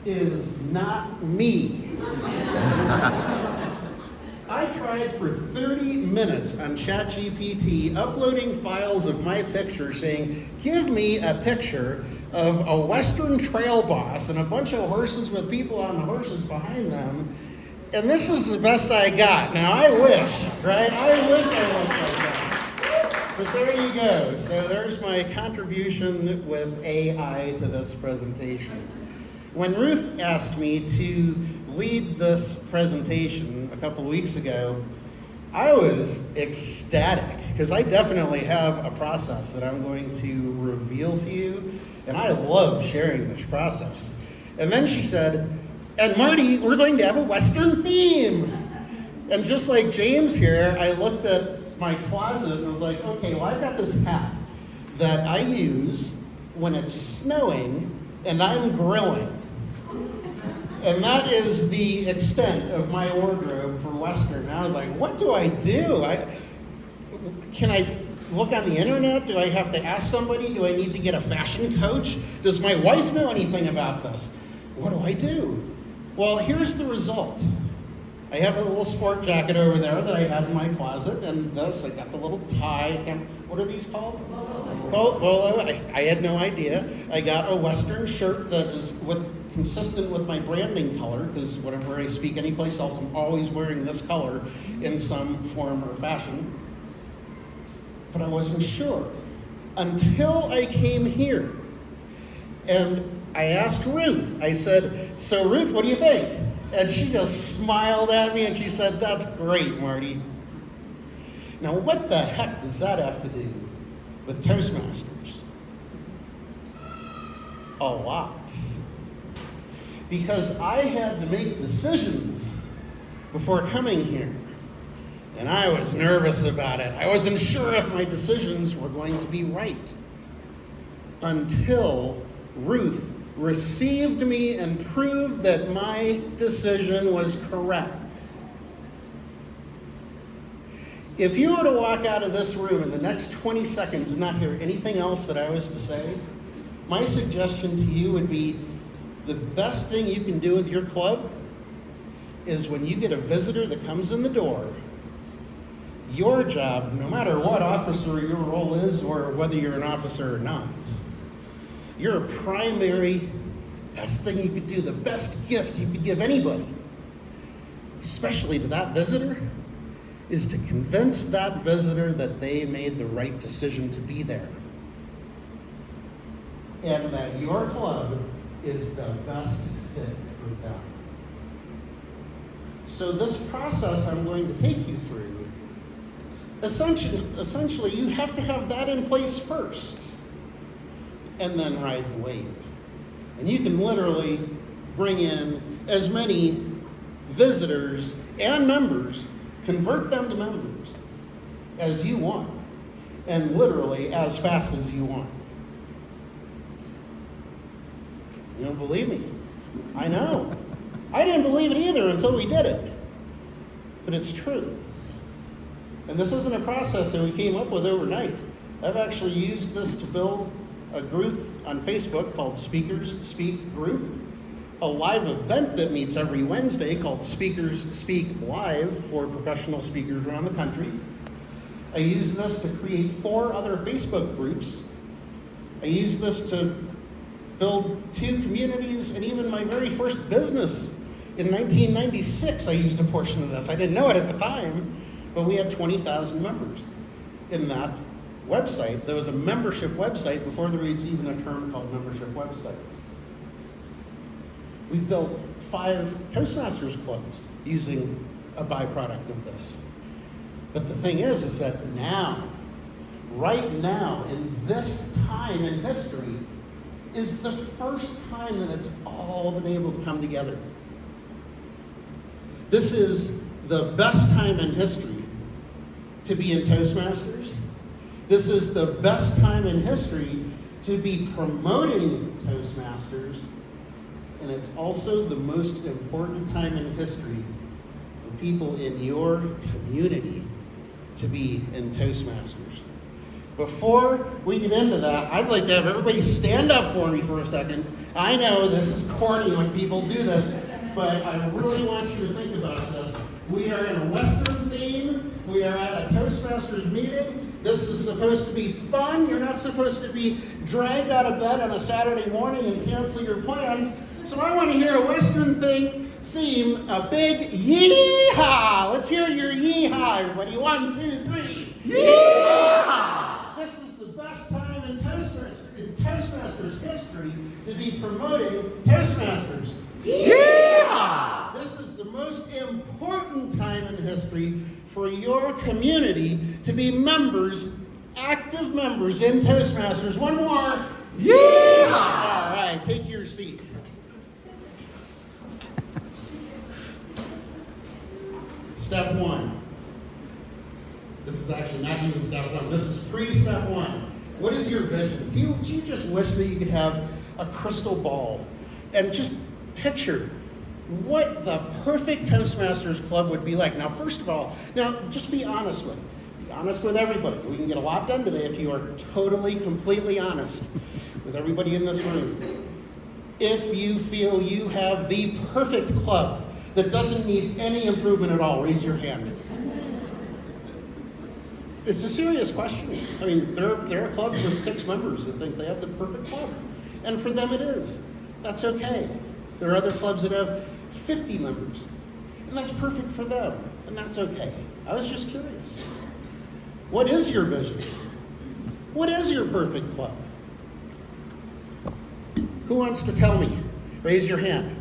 is not me. I tried for 30 minutes on ChatGPT uploading files of my picture saying, give me a picture of a Western trail boss and a bunch of horses with people on the horses behind them. And this is the best I got. Now I wish, right? I wish I looked like that. But there you go. So there's my contribution with AI to this presentation. When Ruth asked me to lead this presentation a couple of weeks ago, I was ecstatic because I definitely have a process that I'm going to reveal to you, and I love sharing this process. And then she said, and Marty, we're going to have a Western theme. And just like James here, I looked at my closet and was like, okay, well, I've got this hat that I use when it's snowing and I'm grilling. And that is the extent of my wardrobe for Western. And I was like, what do I do? Can I look on the internet? Do I have to ask somebody? Do I need to get a fashion coach? Does my wife know anything about this? What do I do? Well, here's the result. I have a little sport jacket over there that I had in my closet, and this, I got the little tie. What are these called? Bolo. I had no idea. I got a Western shirt that is consistent with my branding color, because whenever I speak anyplace else, I'm always wearing this color in some form or fashion. But I wasn't sure until I came here. And I asked Ruth, I said, so Ruth, what do you think? And she just smiled at me and she said, that's great, Marty. Now, what the heck does that have to do with Toastmasters? A lot. Because I had to make decisions before coming here. And I was nervous about it. I wasn't sure if my decisions were going to be right. Until Ruth received me and proved that my decision was correct. If you were to walk out of this room in the next 20 seconds and not hear anything else that I was to say, my suggestion to you would be the best thing you can do with your club is when you get a visitor that comes in the door, your job, no matter what officer your role is or whether you're an officer or not, your primary best thing you could do, the best gift you could give anybody, especially to that visitor, is to convince that visitor that they made the right decision to be there. And that your club is the best fit for them. So this process I'm going to take you through, essentially you have to have that in place first, and then ride the wave. And you can literally bring in as many visitors and members, convert them to members as you want, and literally as fast as you want. You don't believe me? I know. I didn't believe it either until we did it. But it's true. And this isn't a process that we came up with overnight. I've actually used this to build a group on Facebook called Speakers Speak Group, a live event that meets every Wednesday called Speakers Speak Live for professional speakers around the country. I use this to create 4 other Facebook groups. I use this to build 2 communities, and even my very first business in 1996, I used a portion of this. I didn't know it at the time, but we had 20,000 members in that website. There was a membership website before there was even a term called membership websites. We've built 5 Toastmasters clubs using a byproduct of this. But the thing is that now, right now, in this time in history, is the first time that it's all been able to come together. This is the best time in history to be in Toastmasters. This is the best time in history to be promoting Toastmasters. And it's also the most important time in history for people in your community to be in Toastmasters. Before we get into that, I'd like to have everybody stand up for me for a second. I know this is corny when people do this, but I really want you to think about this. We are in a Western theme. We are at a Toastmasters meeting. This is supposed to be fun. You're not supposed to be dragged out of bed on a Saturday morning and cancel your plans. So I want to hear a Western theme, a big yee-haw. Let's hear your yee-haw, everybody. 1, 2, 3. Yee-haw! This is the best time in Toastmasters history to be promoting Toastmasters. Yee-haw! This is the most important time in history for your community to be members, active members in Toastmasters. One more. Yee-haw! All right, take your seat. Step 1. This is actually not even step 1. This is pre-step 1. What is your vision? Do you just wish that you could have a crystal ball and just picture what the perfect Toastmasters club would be like? Now, first of all, just be honest with everybody. We can get a lot done today if you are totally, completely honest with everybody in this room. If you feel you have the perfect club that doesn't need any improvement at all, raise your hand. It's a serious question. I mean, there are clubs with 6 members that think they have the perfect club. And for them it is. That's okay. There are other clubs that have 50 members. And that's perfect for them. And that's okay. I was just curious. What is your vision? What is your perfect club? Who wants to tell me? Raise your hand.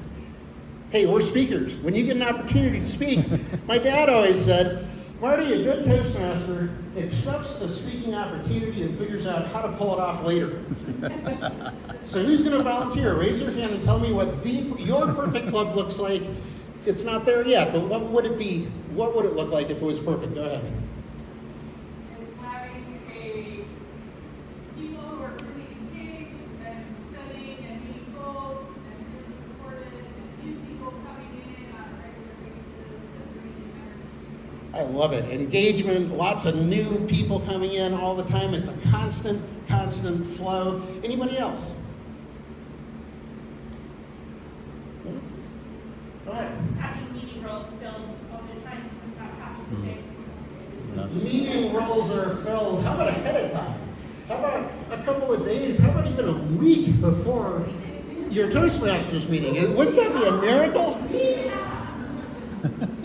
Hey, we're speakers. When you get an opportunity to speak, my dad always said, Marty, a good Toastmaster accepts the speaking opportunity and figures out how to pull it off later. So who's going to volunteer? Raise your hand and tell me what your perfect club looks like. It's not there yet, but what would it be? What would it look like if it was perfect? Go ahead. It's having people who are really engaged and setting and meeting goals and feeling supported and new people coming in on a regular basis and bringing energy. I love it. Engagement, lots of new people coming in all the time. It's a constant flow. Anybody else? Go ahead. Having meeting roles filled all the time without having to pick. Meeting roles are filled. How about ahead of time? How about a couple of days? How about even a week before your Toastmasters meeting? Wouldn't that be a miracle?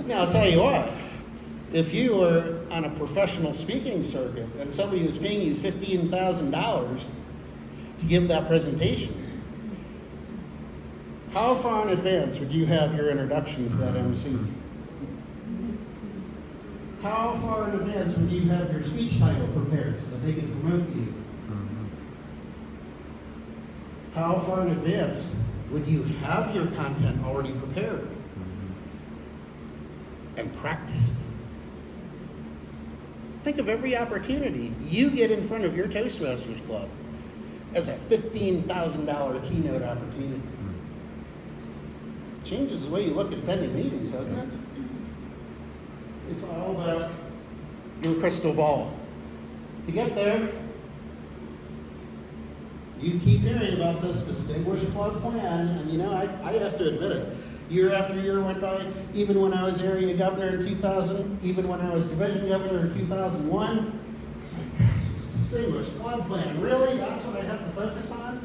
Now, I'll tell you what. If you were on a professional speaking circuit and somebody was paying you $15,000 to give that presentation, how far in advance would you have your introduction to that MC? How far in advance would you have your speech title prepared so that they could promote you? How far in advance would you have your content already prepared and practiced? Think of every opportunity you get in front of your Toastmasters club as a $15,000 keynote opportunity. Changes the way you look at attending meetings, doesn't it? It's all about your crystal ball. To get there, you keep hearing about this distinguished club plan, and I have to admit it. Year after year went by, even when I was area governor in 2000, even when I was division governor in 2001, it's like, gosh, it's distinguished club plan. Really? That's what I have to focus on?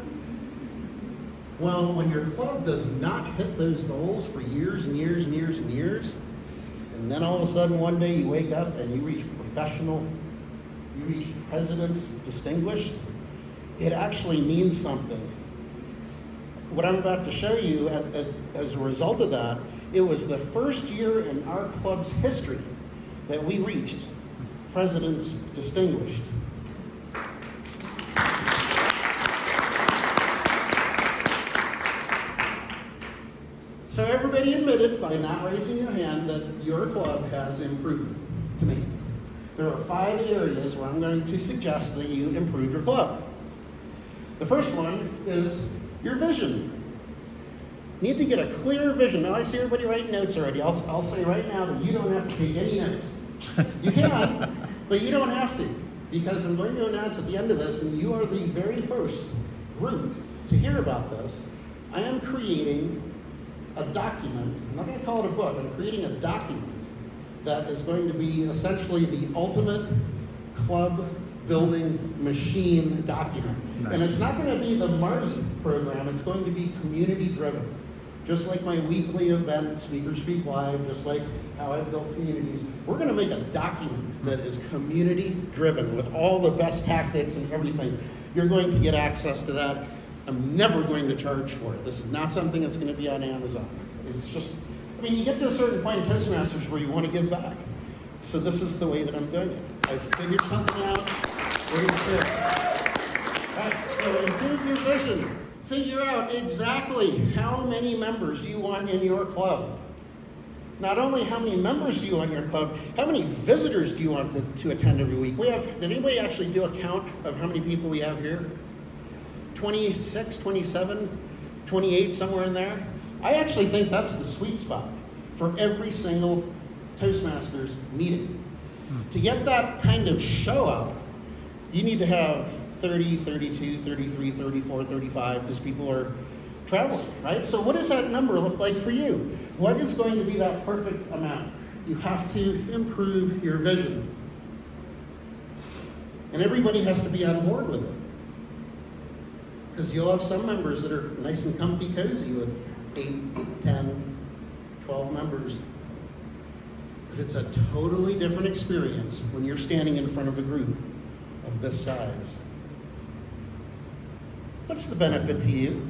Well, when your club does not hit those goals for years and years and years and years, and then all of a sudden one day you wake up and you reach professional, you reach president's distinguished, it actually means something. What I'm about to show you as a result of that, it was the first year in our club's history that we reached president's distinguished. So everybody admitted by not raising your hand that your club has improvement to make. There are 5 areas where I'm going to suggest that you improve your club. The first one is your vision. You need to get a clear vision. Now I see everybody writing notes already. I'll say right now that you don't have to take any notes. You can, but you don't have to. because I'm going to announce at the end of this, and you are the very first group to hear about this, I am creating a document. I'm not going to call it a book. I'm creating a document that is going to be essentially the ultimate club building machine document. Nice. And it's not going to be the Marty program. It's going to be community driven. Just like my weekly event, Speakers Speak Live, just like how I've built communities, we're going to make a document that is community driven with all the best tactics and everything. You're going to get access to that. I'm never going to charge for it. This is not something that's going to be on Amazon. It's just, I mean, you get to a certain point in Toastmasters where you want to give back. So this is the way that I'm doing it. I've figured something out. We're going to share it. All right, so improve your vision. Figure out exactly how many members you want in your club. Not only how many members do you want in your club, how many visitors do you want to attend every week? Did anybody actually do a count of how many people we have here? 26, 27, 28, somewhere in there? I actually think that's the sweet spot for every single Toastmasters meeting. To get that kind of show up, you need to have 30, 32, 33, 34, 35, because people are traveling, right? So what does that number look like for you? What is going to be that perfect amount? You have to improve your vision. And everybody has to be on board with it. Because you'll have some members that are nice and comfy cozy with 8, 10, 12 members. But it's a totally different experience when you're standing in front of a group of this size. What's the benefit to you?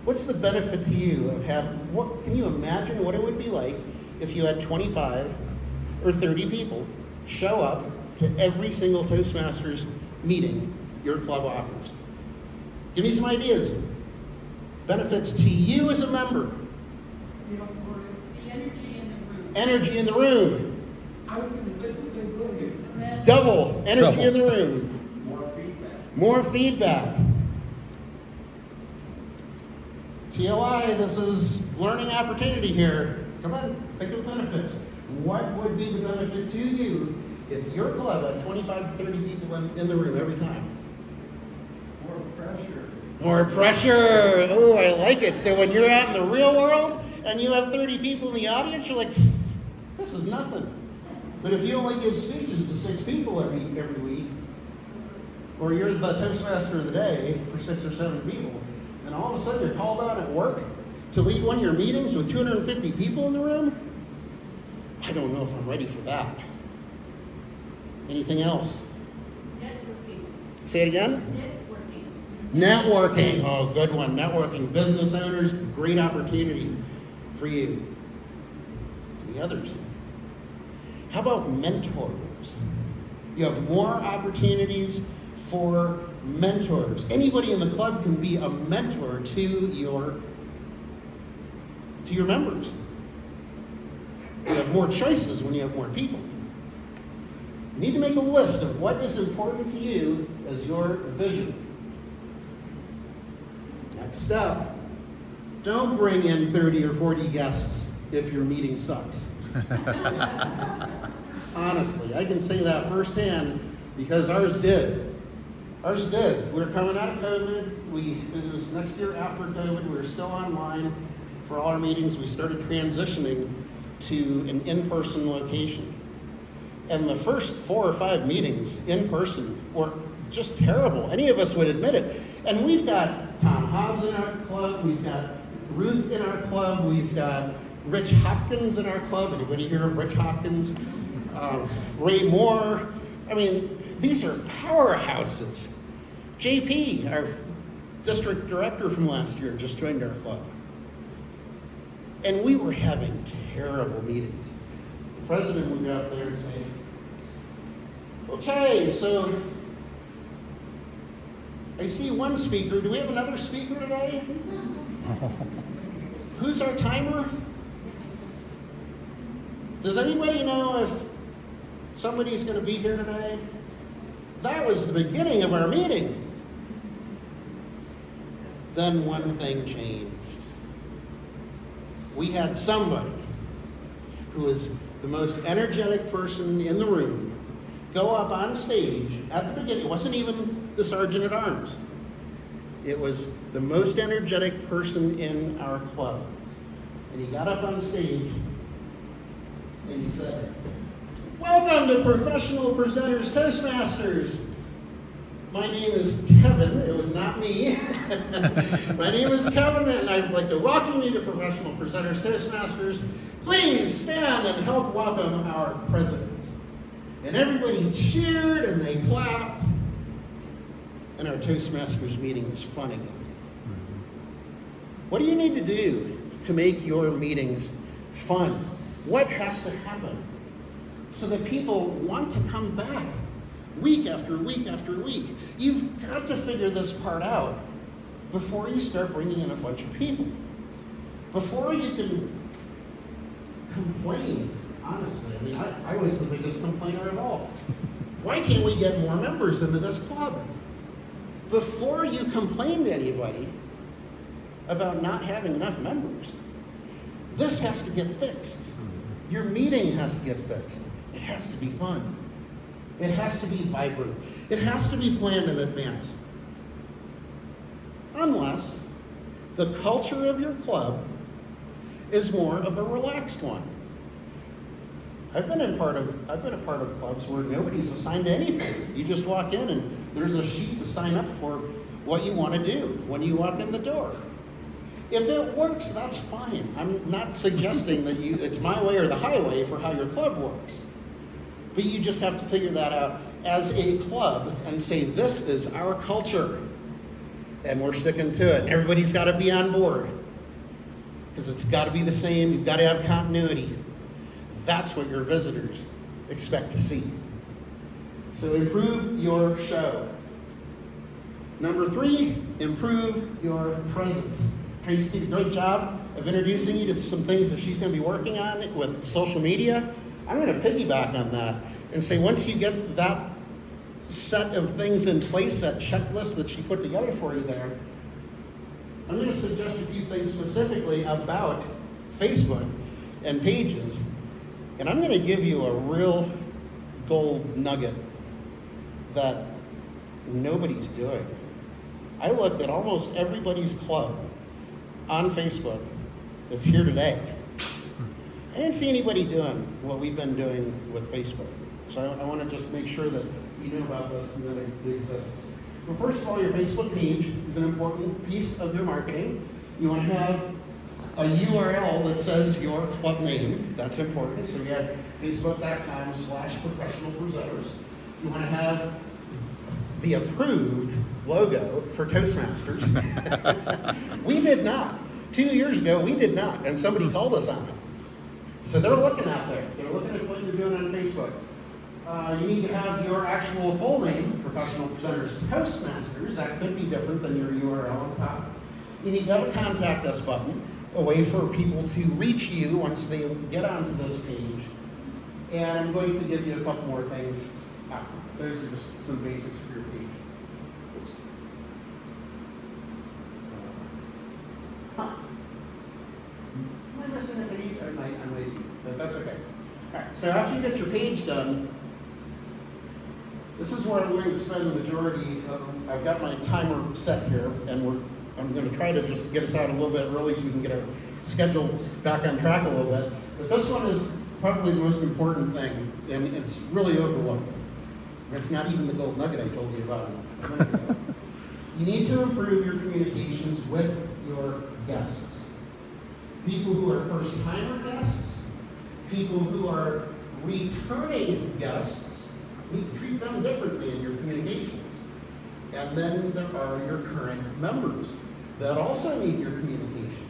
What's the benefit to you of what can you imagine what it would be like if you had 25 or 30 people show up to every single Toastmasters meeting your club offers? Give me some ideas. Benefits to you as a member. The energy in the room. Energy in the room. I was going to say the same thing. Double energy Double. in the room. More feedback. More feedback. TLI, this is learning opportunity here. Come on, think of benefits. What would be the benefit to you if your club had 25 to 30 people in the room every time? More pressure. More pressure. Oh, I like it. So when you're out in the real world and you have 30 people in the audience, you're like, this is nothing. But if you only give speeches to 6 people every week, or you're the Toastmaster of the day for 6 or 7 people, and all of a sudden you're called out at work to lead one of your meetings with 250 people in the room, I don't know if I'm ready for that. Anything else? Networking. Say it again? Networking. Networking. Oh, good one. Networking. Business owners, great opportunity for you. Any others? How about mentors? You have more opportunities for mentors. Anybody in the club can be a mentor to your members. You have more choices when you have more people. You need to make a list of what is important to you as your vision. Next step, don't bring in 30 or 40 guests if your meeting sucks. Honestly, I can say that firsthand because ours did. Ours did. We were coming out of COVID. It was next year after COVID. We were still online for all our meetings. We started transitioning to an in-person location. And the first 4 or 5 meetings in person were just terrible. Any of us would admit it. And we've got Tom Hobbs in our club. We've got Ruth in our club. We've got Rich Hopkins in our club. Anybody hear of Rich Hopkins? Ray Moore. I mean, these are powerhouses. JP, our district director from last year, just joined our club. And we were having terrible meetings. The president would go up there and say, okay, so I see one speaker. Do we have another speaker today? Who's our timer? Does anybody know if somebody's going to be here today? That was the beginning of our meeting. Then one thing changed. We had somebody who was the most energetic person in the room go up on stage at the beginning. It wasn't even the sergeant at arms. It was the most energetic person in our club. And he got up on stage and he said, "Welcome to Professional Presenters Toastmasters. My name is Kevin." It was not me. "My name is Kevin, and I'd like to welcome you to Professional Presenters Toastmasters. Please stand and help welcome our president." And everybody cheered and they clapped. And our Toastmasters meeting was fun again. What do you need to do to make your meetings fun? What has to happen so that people want to come back week after week after week? You've got to figure this part out before you start bringing in a bunch of people. Before you can complain, honestly. I mean, I was the biggest complainer of all. Why can't we get more members into this club? Before you complain to anybody about not having enough members, this has to get fixed. Your meeting has to get fixed. It has to be fun. It has to be vibrant. It has to be planned in advance. Unless the culture of your club is more of a relaxed one. I've been a part of clubs where nobody's assigned to anything. You just walk in and there's a sheet to sign up for what you want to do when you walk in the door. If it works, that's fine. I'm not suggesting that it's my way or the highway for how your club works. But you just have to figure that out as a club and say, this is our culture. And we're sticking to it. Everybody's got to be on board. Because it's got to be the same. You've got to have continuity. That's what your visitors expect to see. So improve your show. Number 3, improve your presence. Tracy did a great job of introducing you to some things that she's going to be working on with social media. I'm going to piggyback on that and say once you get that set of things in place, that checklist that she put together for you there, I'm going to suggest a few things specifically about Facebook and pages. And I'm going to give you a real gold nugget that nobody's doing. I looked at almost everybody's club on Facebook that's here today. I didn't see anybody doing what we've been doing with Facebook. So I want to just make sure that you know about this and that it exists. Well, first of all, your Facebook page is an important piece of your marketing. You want to have a URL that says your club name. That's important. So you have facebook.com/professionalpresenters. You want to have the approved logo for Toastmasters. We did not. 2 years ago, we did not, and somebody called us on it. So they're looking out there. They're looking at what you're doing on Facebook. You need to have your actual full name, Professional Presenters Toastmasters. That could be different than your URL on top. You need to have a contact us button, a way for people to reach you once they get onto this page. And I'm going to give you a couple more things after. Those are just some basics for your page. Oops. Am I missing a page? I might be, but that's okay. All right, so after you get your page done, this is where I'm going to spend the majority of, I've got my timer set here, and I'm going to try to just get us out a little bit early so we can get our schedule back on track a little bit. But this one is probably the most important thing, and it's really overlooked. It's not even the gold nugget I told you about a minute ago. You need to improve your communications with your guests. People who are first-timer guests, people who are returning guests, we treat them differently in your communications. And then there are your current members that also need your communication.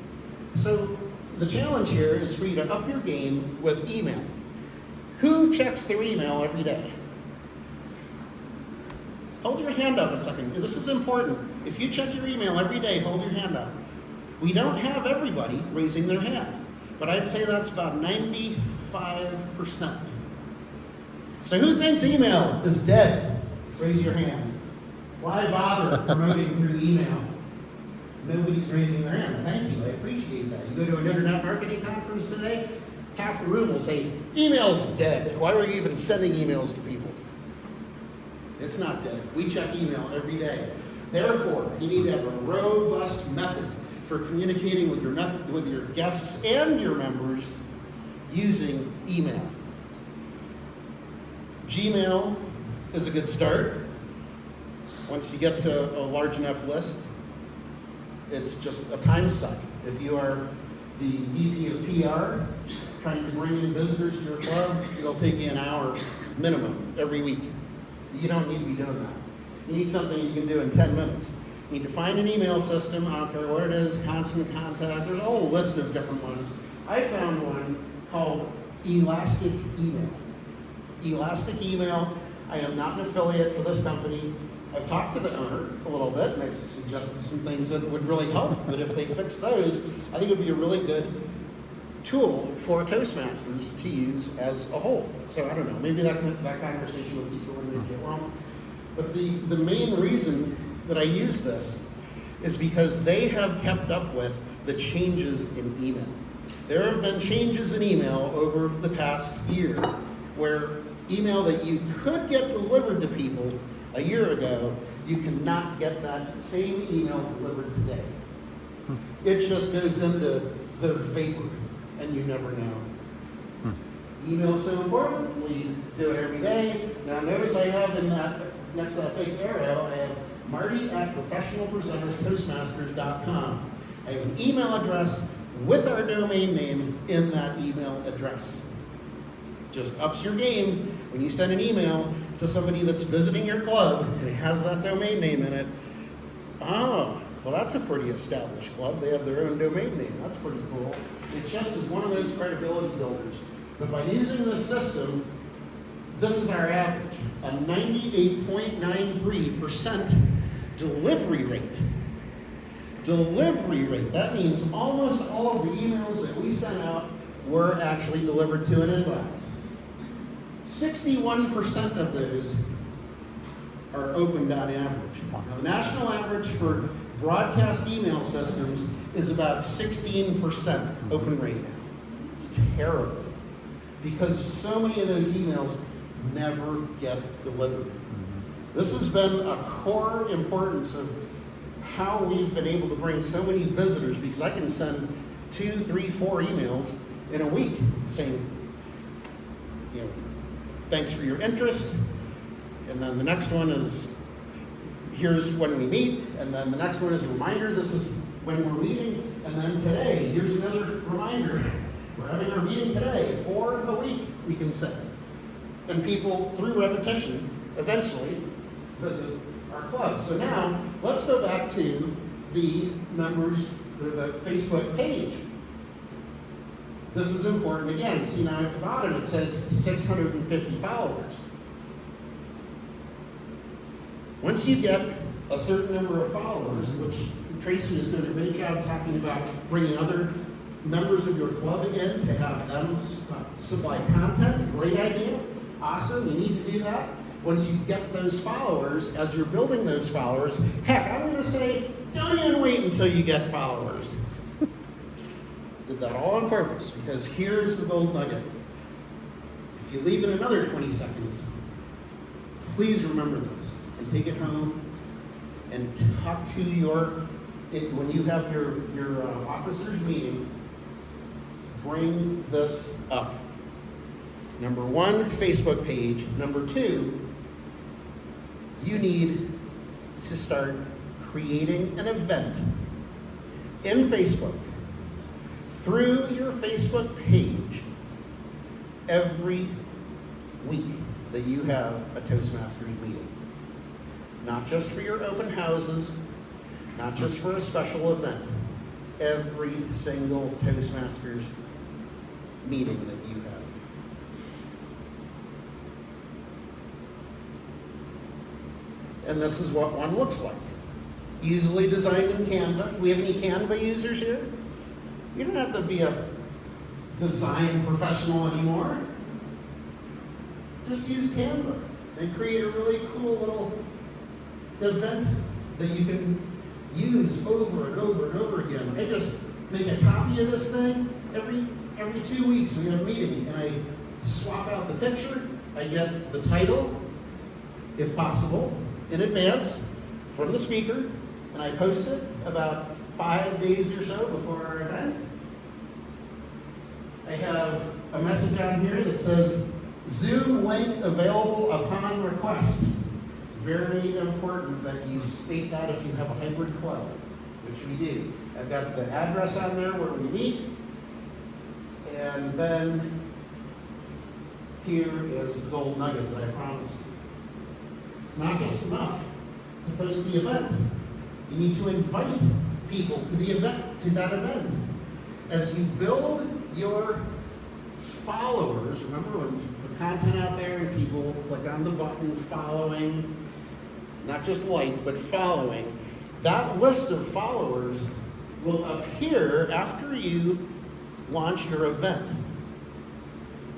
So the challenge here is for you to up your game with email. Who checks their email every day? Hold your hand up a second. This is important. If you check your email every day, hold your hand up. We don't have everybody raising their hand, but I'd say that's about 95%. So who thinks email is dead? Raise your hand. Why bother promoting through email? Nobody's raising their hand. Thank you, I appreciate that. You go to an internet marketing conference today, half the room will say, email's dead. Why are you even sending emails to people? It's not dead. We check email every day. Therefore, you need to have a robust method for communicating with your guests and your members using email. Gmail is a good start. Once you get to a large enough list, it's just a time suck. If you are the VP of PR trying to bring in visitors to your club, it'll take you an hour minimum every week. You don't need to be doing that. You need something you can do in 10 minutes. You need to find an email system, I don't care what it is, constant contact, there's a whole list of different ones. I found one called Elastic Email. Elastic Email, I am not an affiliate for this company. I've talked to the owner a little bit, and I suggested some things that would really help, but if they fix those, I think it would be a really good tool for Toastmasters to use as a whole. So I don't know, maybe that conversation with people when they get wrong. But the main reason that I use this is because they have kept up with the changes in email. There have been changes in email over the past year where email that you could get delivered to people a year ago, you cannot get that same email delivered today. It just goes into the vapor and you never know. Email is so important, we do it every day. Now notice I have in that, next to that big arrow, I have marty@professionalpresenterstoastmasters.com. I have an email address with our domain name in that email address. Just ups your game when you send an email to somebody that's visiting your club and it has that domain name in it. Oh, well that's a pretty established club. They have their own domain name. That's pretty cool. It just is one of those credibility builders. But by using this system, this is our average, a 98.93% delivery rate. Delivery rate, that means almost all of the emails that we sent out were actually delivered to an inbox. 61% of those are opened on average. Now, the national average for broadcast email systems is about 16% open rate now. It's terrible because so many of those emails never get delivered. This has been a core importance of how we've been able to bring so many visitors, because I can send 2, 3, 4 emails in a week saying, you know, thanks for your interest, and then the next one is, here's when we meet, and then the next one is a reminder, this is when we're meeting, and then today, here's another reminder, we're having our meeting today, 4 a week we can send. And people, through repetition, eventually visit our club. So now, let's go back to the members, or the Facebook page. This is important again. See now at the bottom it says 650 followers. Once you get a certain number of followers, which Tracy is doing a great job talking about bringing other members of your club in to have them supply content, great idea, awesome, you need to do that. Once you get those followers, as you're building those followers, heck, I'm going to say, don't even wait until you get followers. Did that all on purpose, because here's the gold nugget. If you leave in another 20 seconds, please remember this and take it home and talk to when you have your officers meeting, bring this up. Number 1, Facebook page. Number 2, you need to start creating an event in Facebook through your Facebook page every week that you have a Toastmasters meeting. Not just for your open houses, not just for a special event. Every single Toastmasters meeting that you have. And this is what one looks like. Easily designed in Canva. Do we have any Canva users here? You don't have to be a design professional anymore. Just use Canva and create a really cool little event that you can use over and over and over again. I just make a copy of this thing every 2 weeks. We have a meeting and I swap out the picture, I get the title, if possible, in advance from the speaker, and I post it about 5 days or so before our event. I have a message on here that says, Zoom link available upon request. Very important that you state that if you have a hybrid club, which we do. I've got the address on there where we meet, and then here is the gold nugget that I promised you. It's not just enough to post the event. You need to invite people to the event, to that event. As you build your followers, remember when you put content out there and people click on the button following, not just like, but following, that list of followers will appear after you launch your event,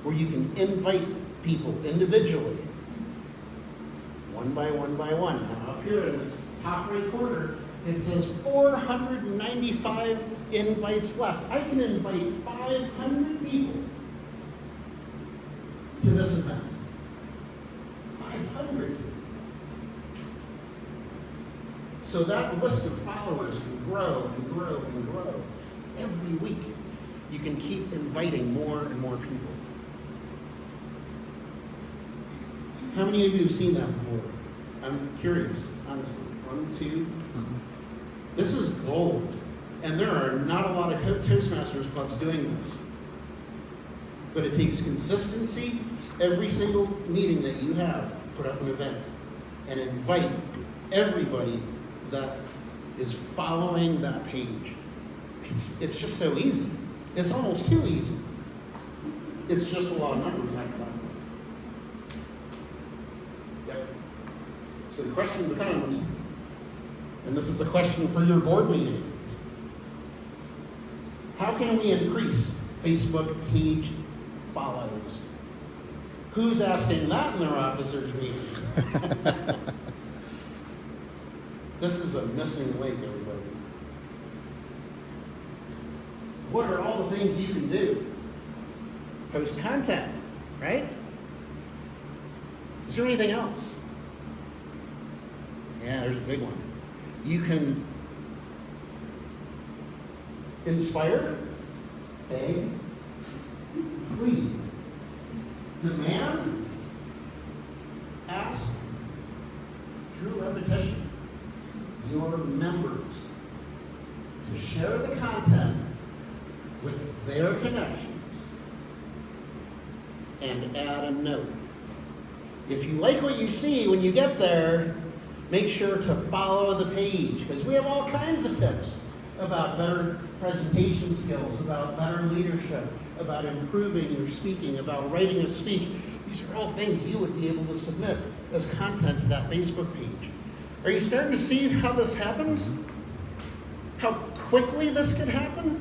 where you can invite people individually, one by one by one. Now up here in this top right corner, it says 495 invites left. I can invite 500 people to this event. 500. So that list of followers can grow and grow and grow. Every week, you can keep inviting more and more people. How many of you have seen that before? I'm curious, honestly. 1, 2. This is gold. And there are not a lot of Toastmasters clubs doing this. But it takes consistency. Every single meeting that you have, put up an event and invite everybody that is following that page. It's just so easy. It's almost too easy. It's just a lot of numbers after that. Yep. So the question becomes, and this is a question for your board meeting, how can we increase Facebook page follows? Who's asking that in their officers' meeting? This is a missing link, everybody. What are all the things you can do? Post content, right? Is there anything else? Yeah, there's a big one. You can inspire, beg, plead, demand, ask, through repetition, your members to share the content with their connections and add a note. If you like what you see when you get there, make sure to follow the page, because we have all kinds of tips about better presentation skills, about better leadership, about improving your speaking, about writing a speech. These are all things you would be able to submit as content to that Facebook page. Are you starting to see how this happens? How quickly this could happen?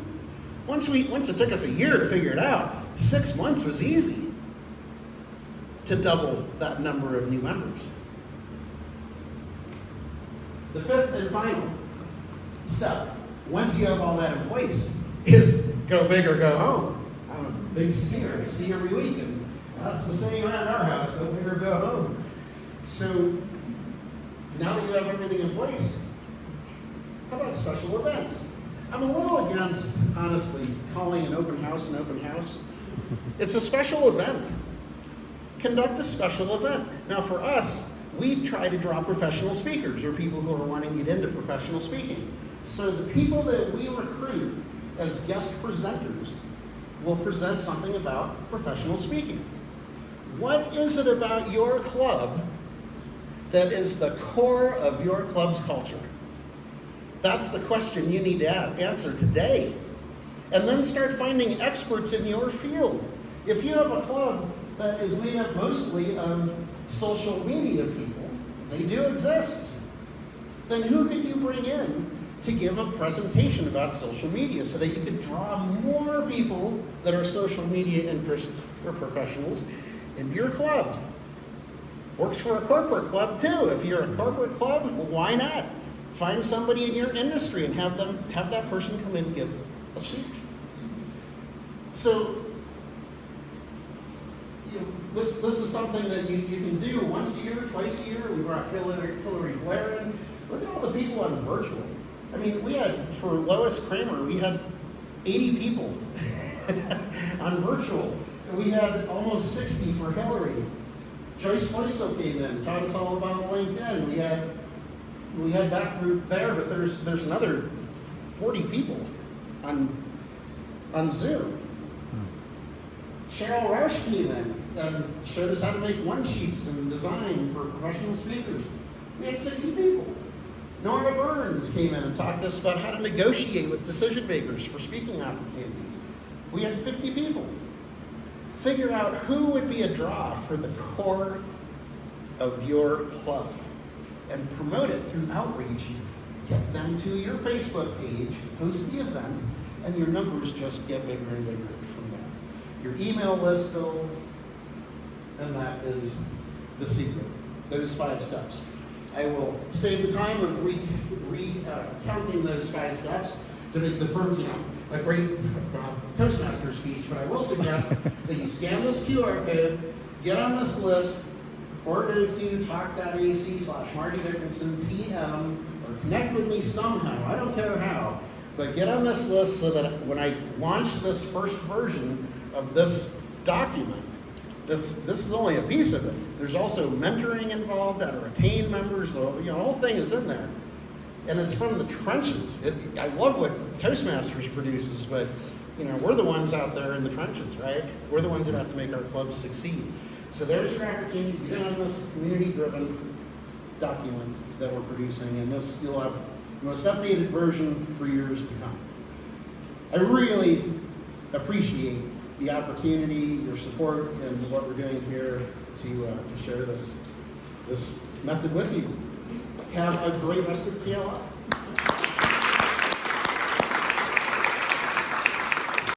Once it took us a year to figure it out, 6 months was easy to double that number of new members. The fifth and final step, once you have all that in place, is go big or go home. I'm a big skier. I ski every week, and that's the saying around our house, go big or go home. So now that you have everything in place, how about special events? I'm a little against, honestly, calling an open house an open house. It's a special event. Conduct a special event. Now for us, we try to draw professional speakers or people who are wanting to get into professional speaking. So the people that we recruit as guest presenters will present something about professional speaking. What is it about your club that is the core of your club's culture? That's the question you need to answer today. And then start finding experts in your field. If you have a club that is made up mostly of social media people, they do exist, then who could you bring in to give a presentation about social media so that you could draw more people that are social media interests or professionals into your club? Works for a corporate club too. If you're a corporate club, well, why not? Find somebody in your industry and have that person come in and give a speech. So, this is something that you can do once a year, twice a year. We brought Hillary Blair in. Look at all the people on virtual. I mean, we had, for Lois Kramer, we had 80 people on virtual. And we had almost 60 for Hillary. Joyce Foisto came in, taught us all about LinkedIn. We had that group there, but there's another 40 people on Zoom. Cheryl Roush came in and showed us how to make one-sheets and design for professional speakers. We had 60 people. Nora Burns came in and talked to us about how to negotiate with decision makers for speaking opportunities. We had 50 people. Figure out who would be a draw for the core of your club and promote it through outreach. Get them to your Facebook page, post the event, and your numbers just get bigger and bigger from there. Your email list builds, and that is the secret. Those 5 steps. I will save the time of recounting those 5 steps to make the a great Toastmaster speech, but I will suggest that you scan this QR code, get on this list, or go to talk.ac/Marty Dickinson TM, or connect with me somehow. I don't care how, but get on this list so that when I launch this first version of this document, this is only a piece of it. There's also mentoring involved, how to retain members. The whole thing is in there. And it's from the trenches. I love what Toastmasters produces, but we're the ones out there in the trenches, right? We're the ones that have to make our clubs succeed. So there's your opportunity to get on this community-driven document that we're producing, and this you'll have the most updated version for years to come. I really appreciate the opportunity, your support, and what we're doing here to share this method with you. Have a great rest of TLI.